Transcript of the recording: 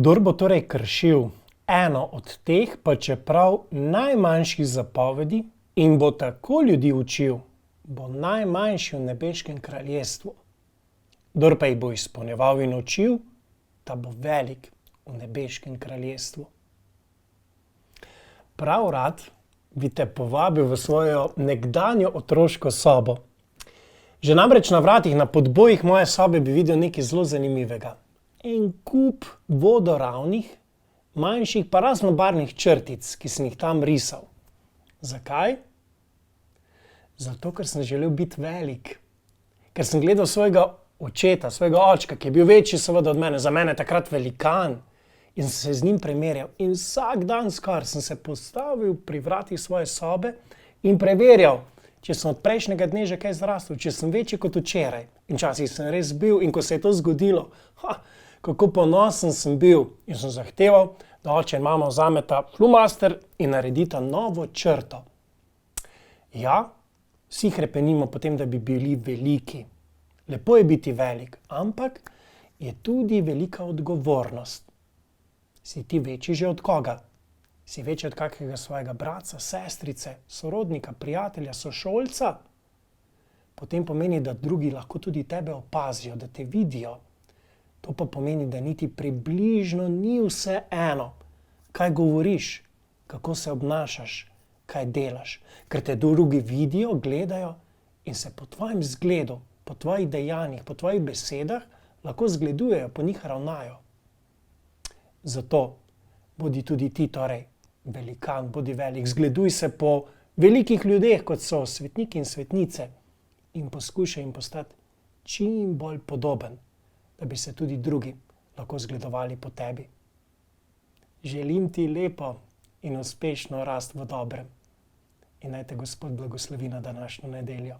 Kdor bo torej kršil eno od teh, pa čeprav najmanjših zapovedi in bo tako ljudi učil, bo najmanjši v nebeškem kraljestvu. Kdor pa jih bo izpolnjeval in učil, ta bo velik v nebeškem kraljestvu. Prav rad bi te povabil v svojo nekdanjo otroško sobo. Že namreč na vratih, na podbojih moje sobe bi videl nekaj zelo zanimivega. En kup vodoravnih, manjših pa raznobarvnih črtic, ki sem jih tam risal. Zakaj? Zato, ker sem želel biti velik. Ker sem gledal svojega očeta, svojega očka, ki je bil večji seveda od mene, za mene takrat velikan. In sem se z njim primerjal. In vsak dan skoraj sem se postavil pri vratih svoje sobe in preverjal, če sem od prejšnjega dne že kaj zrastel, če sem večji kot včeraj. In včasih sem res bil, in ko se je to zgodilo, kako ponosen sem bil. In sem zahteval, da oče in mama vzameta flomaster in naredita novo črto. Ja, vsi hrepenimo potem, da bi bili veliki. Lepo je biti velik, ampak je tudi velika odgovornost. Si ti večji že od koga? Si večji od kakega svojega brata, sestrice, sorodnika, prijatelja, sošolca? Potem pomeni, da drugi lahko tudi tebe opazijo, da te vidijo. To pa pomeni, da niti približno ni vse eno, kaj govoriš, kako se obnašaš, kaj delaš. Ker te drugi vidijo, gledajo in se po tvojem zgledu, po tvojih dejanjih, po tvojih besedah lahko zgledujejo, po njih ravnajo. Zato bodi tudi ti torej velikan, bodi velik. Zgleduj se po velikih ljudeh, kot so svetniki in svetnice, in poskušaj jim postati čim bolj podoben, da bi se tudi drugi lahko zgledovali po tebi. Želim ti lepo in uspešno rast v dobrem. In naj te Gospod blagoslovi na današnjo nedeljo.